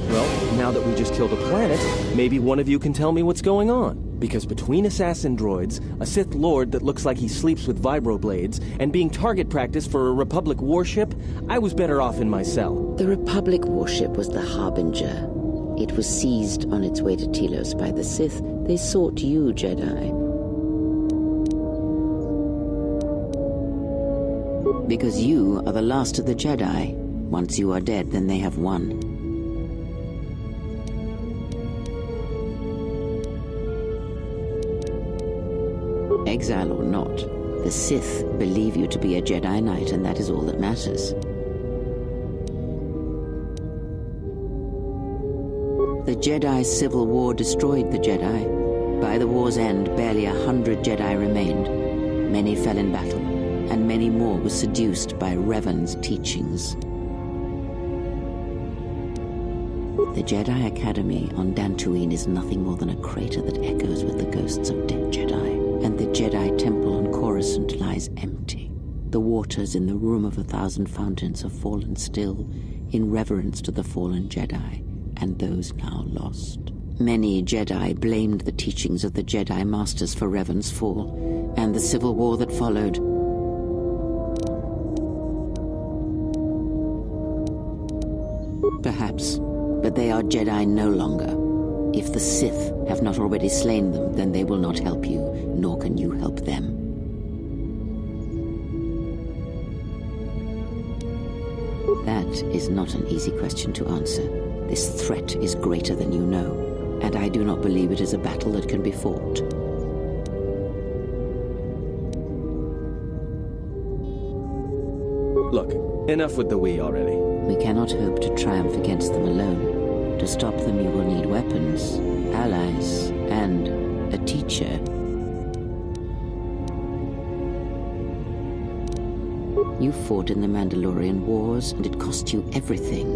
Well, now that we just killed a planet, maybe one of you can tell me what's going on. Because between assassin droids, a Sith Lord that looks like he sleeps with vibroblades, and being target practice for a Republic warship, I was better off in my cell. The Republic warship was the Harbinger. It was seized on its way to Telos by the Sith. They sought you, Jedi. Because you are the last of the Jedi. Once you are dead, then they have won. Exile or not, the Sith believe you to be a Jedi Knight, and that is all that matters. The Jedi Civil War destroyed the Jedi. By the war's end, barely 100 Jedi remained. Many fell in battle, and many more were seduced by Revan's teachings. The Jedi Academy on Dantooine is nothing more than a crater that echoes with the ghosts of dead Jedi. And the Jedi Temple on Coruscant lies empty. The waters in the Room of 1,000 Fountains have fallen still in reverence to the fallen Jedi and those now lost. Many Jedi blamed the teachings of the Jedi Masters for Revan's fall and the civil war that followed. Perhaps, but they are Jedi no longer. If the Sith have not already slain them, then they will not help you, nor can you help them. That is not an easy question to answer. This threat is greater than you know, and I do not believe it is a battle that can be fought. Look, enough with the we already. We cannot hope to triumph against them alone. To stop them, you will need weapons, allies, and a teacher. You fought in the Mandalorian Wars, and it cost you everything.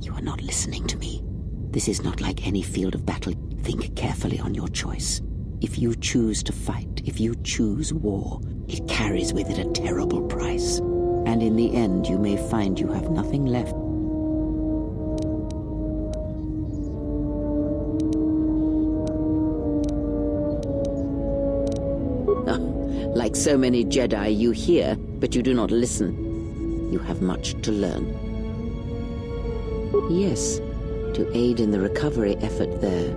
You are not listening to me. This is not like any field of battle. Think carefully on your choice. If you choose to fight, if you choose war, it carries with it a terrible price. And in the end, you may find you have nothing left. Like so many Jedi, you hear, but you do not listen. You have much to learn. Yes, to aid in the recovery effort there.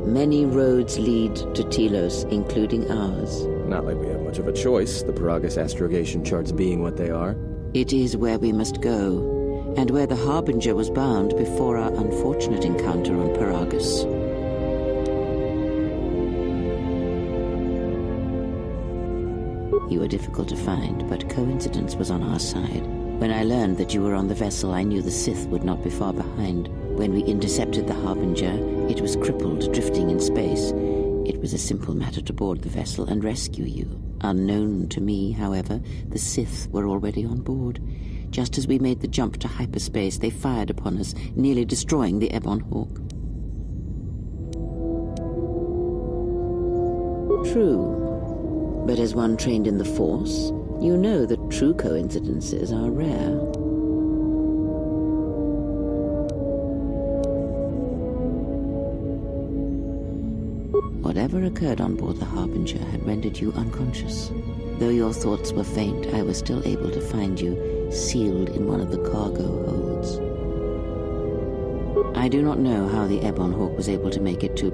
Many roads lead to Telos, including ours. Not like we have much of a choice, the PERAGUS astrogation charts being what they are. It is where we must go, and where the Harbinger was bound before our unfortunate encounter on PERAGUS. You were difficult to find, but coincidence was on our side. When I learned that you were on the vessel, I knew the Sith would not be far behind. When we intercepted the Harbinger, it was crippled, drifting in space. It was a simple matter to board the vessel and rescue you. Unknown to me, however, the Sith were already on board. Just as we made the jump to hyperspace, they fired upon us, nearly destroying the Ebon Hawk. True. But as one trained in the Force, you know that true coincidences are rare. Whatever occurred on board the Harbinger had rendered you unconscious. Though your thoughts were faint, I was still able to find you sealed in one of the cargo holds. I do not know how the Ebon Hawk was able to make it to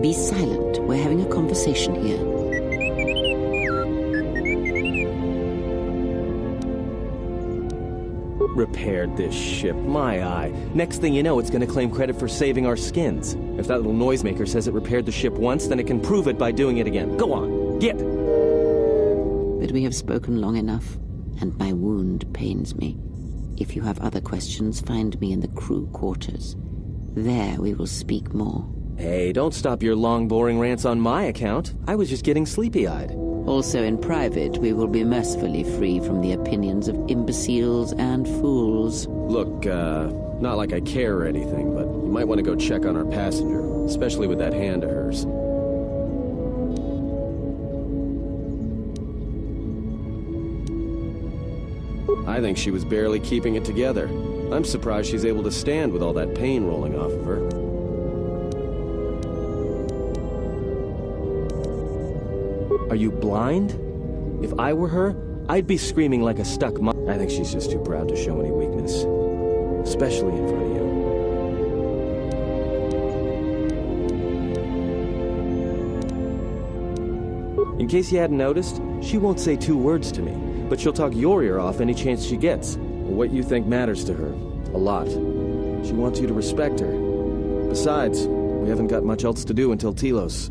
Be silent. We're having a conversation here. Repaired this ship, my eye. Next thing you know, it's gonna claim credit for saving our skins. If that little noisemaker says it repaired the ship once, then it can prove it by doing it again. Go on, get! But we have spoken long enough, and my wound pains me. If you have other questions, find me in the crew quarters. There we will speak more. Hey, don't stop your long, boring rants on my account. I was just getting sleepy-eyed. Also in private, we will be mercifully free from the opinions of imbeciles and fools. Look, not like I care or anything, but you Might want to go check on our passenger, especially with that hand of hers. I think she was barely keeping it together. I'm surprised she's able to stand with all that pain rolling off of her. Are you blind? If I were her, I'd be screaming like a stuck monkey. I think she's just too proud to show any weakness. Especially in front of you. In case you hadn't noticed, she won't say 2 words to me, but she'll talk your ear off any chance she gets. What you think matters to her. A lot. She wants you to respect her. Besides, we haven't got much else to do until Telos.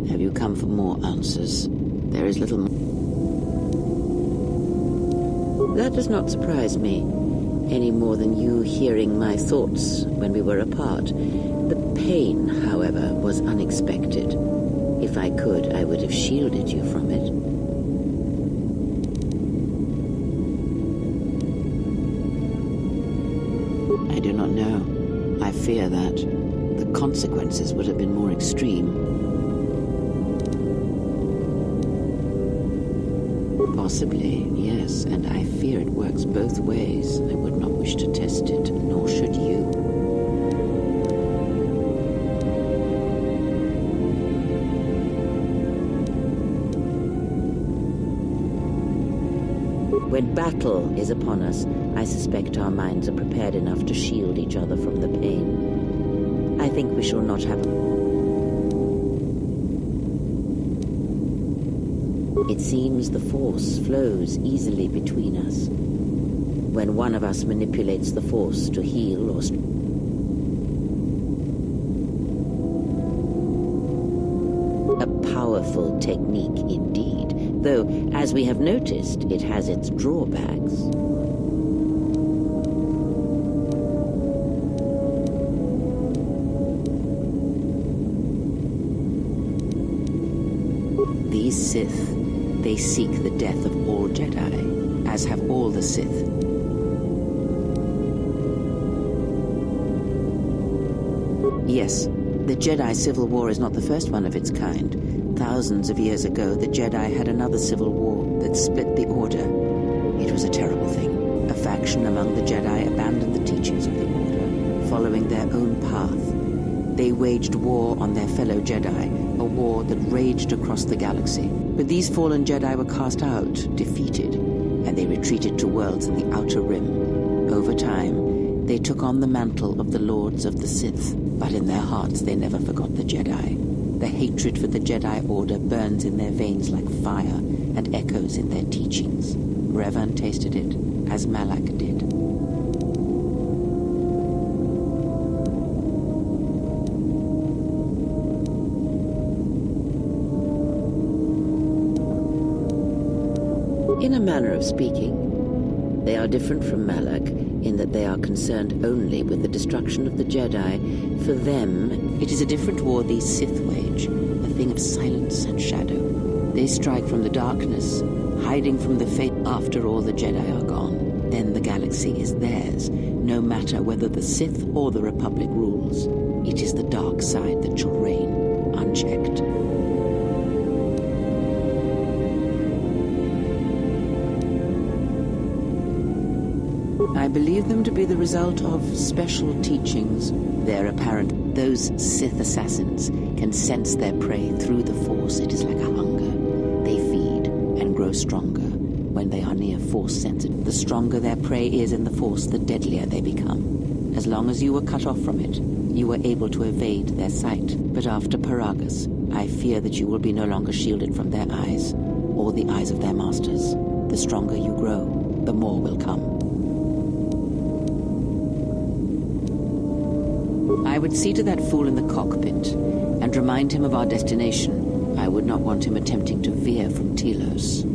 Have you come for more answers? There is little more. That does not surprise me, any more than you hearing my thoughts when we were apart. The pain, however, was unexpected. If I could, I would have shielded you from it. I do not know. I fear that the consequences would have been more extreme. Possibly, yes, and I fear it works both ways. I would not wish to test it, nor should you. When battle is upon us, I suspect our minds are prepared enough to shield each other from the pain. I think we shall not have... It seems the Force flows easily between us. When one of us manipulates the Force to heal or... A powerful technique indeed, though, as we have noticed, it has its drawbacks. These Sith, they seek the death of all Jedi, as have all the Sith. Yes, the Jedi Civil War is not the first one of its kind. Thousands of years ago, the Jedi had another civil war that split the Order. It was a terrible thing. A faction among the Jedi abandoned the teachings of the Order, following their own path. They waged war on their fellow Jedi, a war that raged across the galaxy. But these fallen Jedi were cast out, defeated, and they retreated to worlds in the Outer Rim. Over time, they took on the mantle of the Lords of the Sith, but in their hearts they never forgot the Jedi. The hatred for the Jedi Order burns in their veins like fire and echoes in their teachings. Revan tasted it, as Malak did. In a manner of speaking, they are different from Malak in that they are concerned only with the destruction of the Jedi. For them, it is a different war these Sith wage, a thing of silence and shadow. They strike from the darkness, hiding from the fate. After all the Jedi are gone, then the galaxy is theirs, no matter whether the Sith or the Republic rules. It is the dark side that shall reign, unchecked. I believe them to be the result of special teachings. They're apparent. Those Sith assassins can sense their prey through the Force. It is like a hunger. They feed and grow stronger when they are near Force sensitive. The stronger their prey is in the Force, the deadlier they become. As long as you were cut off from it, you were able to evade their sight. But after PERAGUS, I fear that you will be no longer shielded from their eyes, or the eyes of their masters. The stronger you grow, the more will come. I would see to that fool in the cockpit and remind him of our destination. I would not want him attempting to veer from Telos.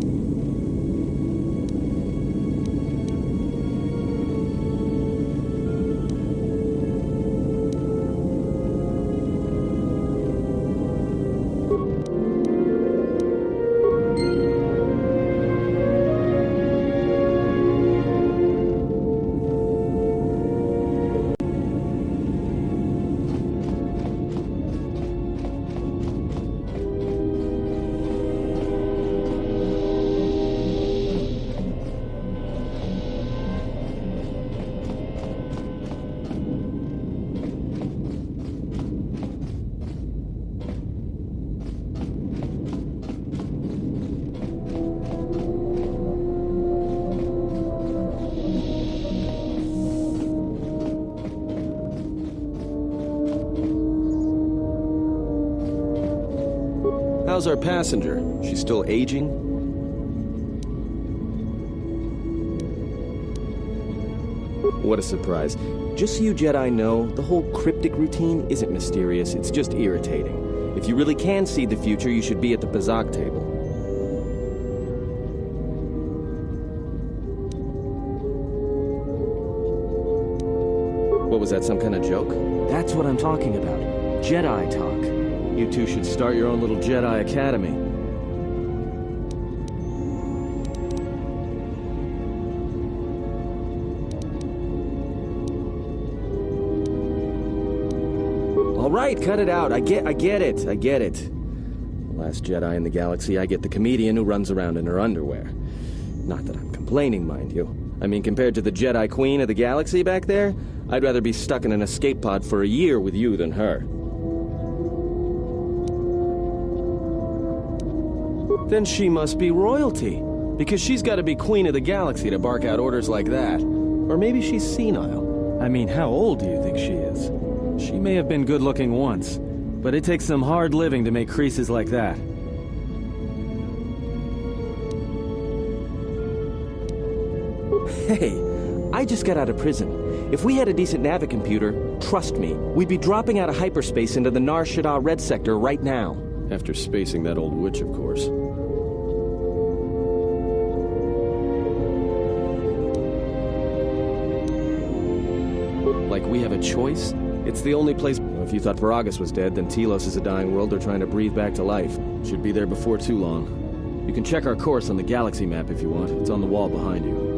How's our passenger? She's still aging? What a surprise. Just so you Jedi know, the whole cryptic routine isn't mysterious, it's just irritating. If you really can see the future, you should be at the Bazak table. What was that, some kind of joke? That's what I'm talking about. Jedi talk. You two should start your own little Jedi Academy. All right, cut it out. I get it. The last Jedi in the galaxy, I get the comedian who runs around in her underwear. Not that I'm complaining, mind you. I mean, compared to the Jedi Queen of the galaxy back there, I'd rather be stuck in an escape pod for a year with you than her. Then she must be royalty, because she's got to be Queen of the Galaxy to bark out orders like that. Or maybe she's senile. I mean, how old do you think she is? She may have been good-looking once, but it takes some hard living to make creases like that. Hey, I just got out of prison. If we had a decent navicomputer, trust me, we'd be dropping out of hyperspace into the Nar Shaddaa Red Sector right now. After spacing that old witch, of course. Like we have a choice? It's the only place... If you thought PERAGUS was dead, then Telos is a dying world they're trying to breathe back to life. Should be there before too long. You can check our course on the galaxy map if you want. It's on the wall behind you.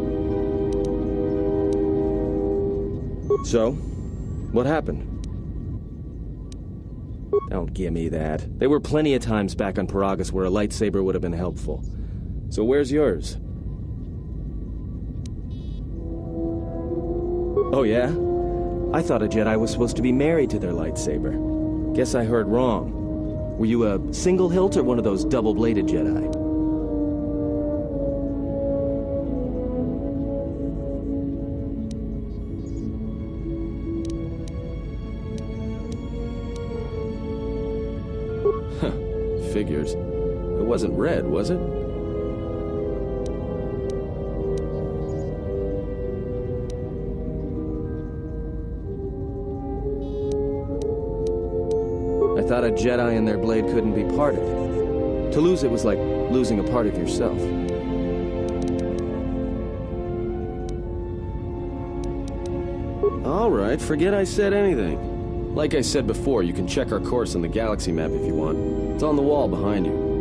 So, what happened? Don't give me that. There were plenty of times back on PERAGUS where a lightsaber would have been helpful. So where's yours? Oh yeah? I thought a Jedi was supposed to be married to their lightsaber. Guess I heard wrong. Were you a single hilt or one of those double-bladed Jedi? Figures. It wasn't red, was it? I thought a Jedi and their blade couldn't be parted. To lose it was like losing a part of yourself. All right, forget I said anything. Like I said before, you can check our course on the galaxy map if you want. It's on the wall behind you.